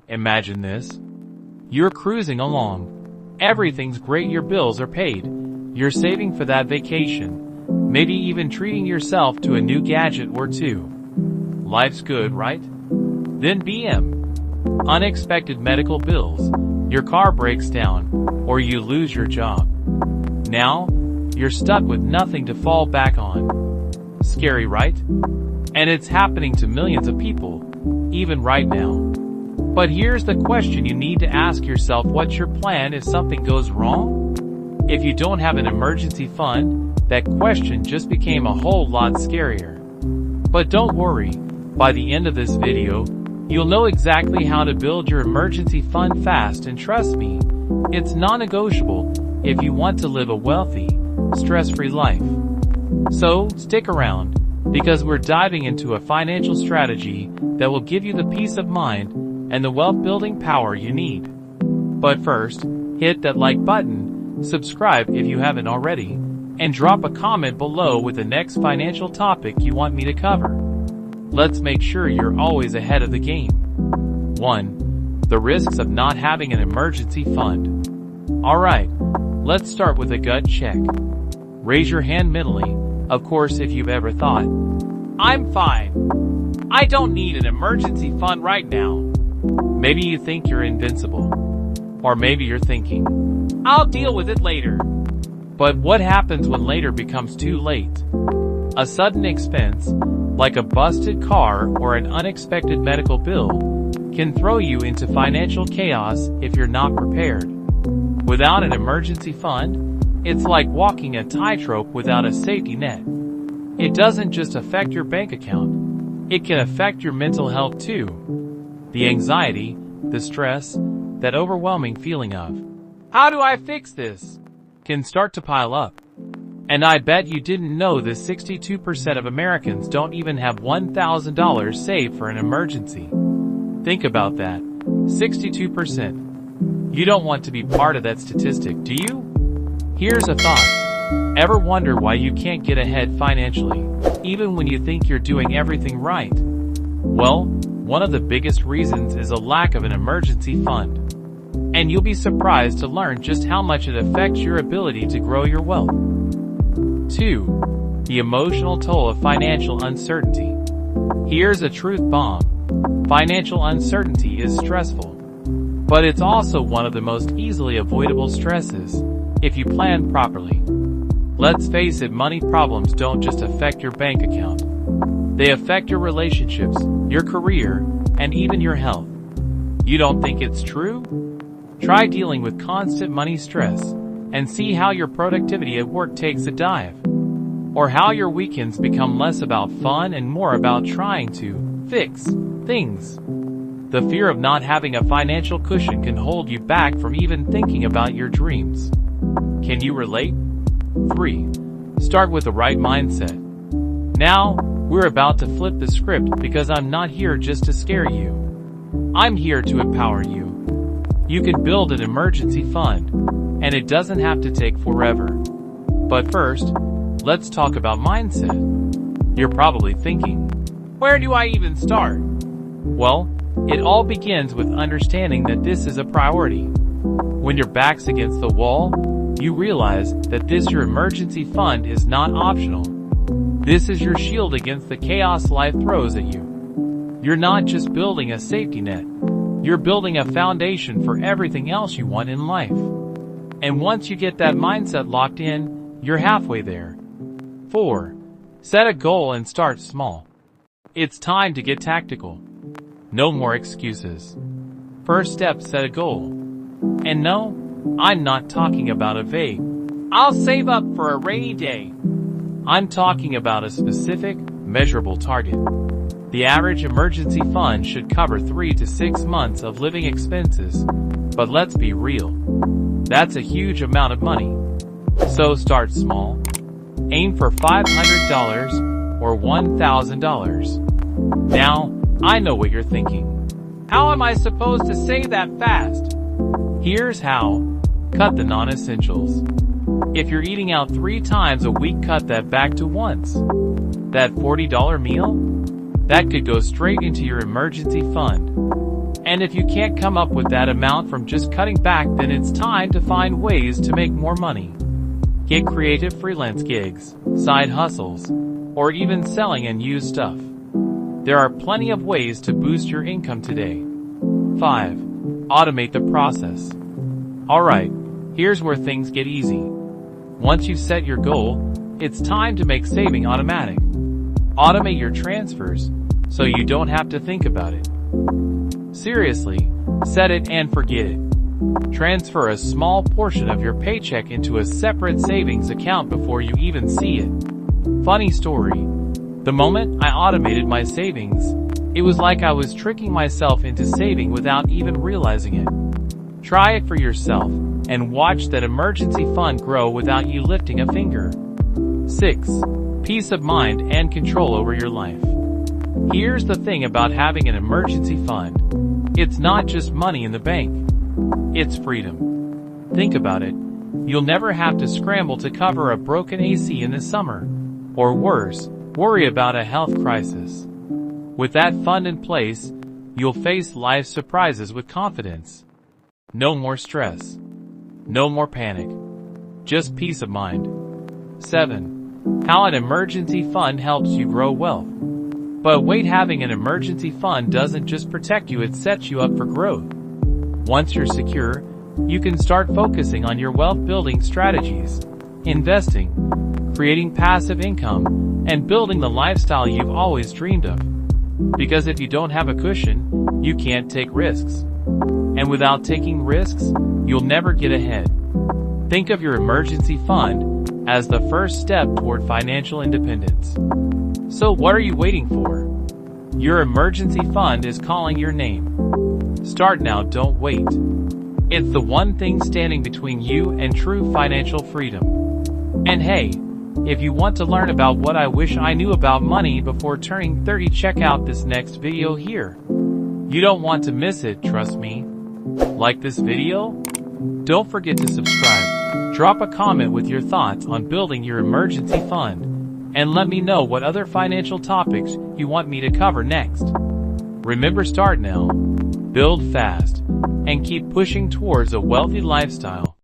Imagine this. You're cruising along. Everything's great, your bills are paid. You're saving for that vacation. Maybe even treating yourself to a new gadget or two. Life's good, right? Then unexpected medical bills. Your car breaks down, or you lose your job. Now, you're stuck with nothing to fall back on. Scary, right? And it's happening to millions of people, even right now. But here's the question you need to ask yourself: what's your plan if something goes wrong? If you don't have an emergency fund, that question just became a whole lot scarier. But don't worry, by the end of this video, you'll know exactly how to build your emergency fund fast, and trust me, it's non-negotiable if you want to live a wealthy, stress-free life. So, stick around, because we're diving into a financial strategy that will give you the peace of mind and the wealth-building power you need. But first, hit that like button, subscribe if you haven't already, and drop a comment below with the next financial topic you want me to cover. Let's make sure you're always ahead of the game. 1. The risks of not having an emergency fund. Alright, let's start with a gut check. Raise your hand mentally, of course, if you've ever thought, I'm fine. I don't need an emergency fund right now. Maybe you think you're invincible. Or maybe you're thinking, I'll deal with it later. But what happens when later becomes too late? A sudden expense, like a busted car or an unexpected medical bill, can throw you into financial chaos if you're not prepared. Without an emergency fund, it's like walking a tightrope without a safety net. It doesn't just affect your bank account, it can affect your mental health too. The anxiety, the stress, that overwhelming feeling of, how do I fix this? Can start to pile up. And I bet you didn't know that 62% of Americans don't even have $1,000 saved for an emergency. Think about that. 62%. You don't want to be part of that statistic, do you? Here's a thought. Ever wonder why you can't get ahead financially, even when you think you're doing everything right? Well, one of the biggest reasons is a lack of an emergency fund. And you'll be surprised to learn just how much it affects your ability to grow your wealth. 2. The emotional toll of financial uncertainty. Here's a truth bomb. Financial uncertainty is stressful. But it's also one of the most easily avoidable stresses, if you plan properly. Let's face it, money problems don't just affect your bank account. They affect your relationships, your career, and even your health. You don't think it's true? Try dealing with constant money stress, and see how your productivity at work takes a dive. Or how your weekends become less about fun and more about trying to fix things. The fear of not having a financial cushion can hold you back from even thinking about your dreams. Can you relate? 3. Start with the right mindset. Now, we're about to flip the script, because I'm not here just to scare you. I'm here to empower you. You can build an emergency fund, and it doesn't have to take forever. But first, let's talk about mindset. You're probably thinking, where do I even start? Well, it all begins with understanding that this is a priority. When your back's against the wall, you realize that your emergency fund is not optional. This is your shield against the chaos life throws at you. You're not just building a safety net. You're building a foundation for everything else you want in life. And once you get that mindset locked in, you're halfway there. 4. Set a goal and start small. It's time to get tactical. No more excuses. First step, set a goal. And no, I'm not talking about a vague, I'll save up for a rainy day. I'm talking about a specific, measurable target. The average emergency fund should cover 3 to 6 months of living expenses, but let's be real. That's a huge amount of money. So start small. Aim for $500 or $1,000. Now, I know what you're thinking. How am I supposed to save that fast? Here's how. Cut the non-essentials. If you're eating out 3 times a week, cut that back to once. That $40 meal? That could go straight into your emergency fund. And if you can't come up with that amount from just cutting back, then it's time to find ways to make more money. Get creative freelance gigs, side hustles, or even selling unused stuff. There are plenty of ways to boost your income today. 5. Automate the process. Alright, here's where things get easy. Once you've set your goal, it's time to make saving automatic. Automate your transfers so you don't have to think about it. Seriously, set it and forget it. Transfer a small portion of your paycheck into a separate savings account before you even see it. Funny story. The moment I automated my savings, it was like I was tricking myself into saving without even realizing it. Try it for yourself and watch that emergency fund grow without you lifting a finger. 6. Peace of mind and control over your life. Here's the thing about having an emergency fund. It's not just money in the bank. It's freedom. Think about it. You'll never have to scramble to cover a broken AC in the summer. Or worse, worry about a health crisis. With that fund in place, you'll face life's surprises with confidence. No more stress. No more panic. Just peace of mind. 7. How an emergency fund helps you grow wealth. But wait, having an emergency fund doesn't just protect you, it sets you up for growth. Once you're secure, you can start focusing on your wealth building strategies, investing, creating passive income, and building the lifestyle you've always dreamed of. Because if you don't have a cushion, you can't take risks. And without taking risks, you'll never get ahead. Think of your emergency fund as the first step toward financial independence. So what are you waiting for? Your emergency fund is calling your name. Start now, don't wait. It's the one thing standing between you and true financial freedom. And hey, if you want to learn about what I wish I knew about money before turning 30, check out this next video here. You don't want to miss it, trust me. Like this video? Don't forget to subscribe. Drop a comment with your thoughts on building your emergency fund, and let me know what other financial topics you want me to cover next. Remember, start now, build fast, and keep pushing towards a wealthy lifestyle.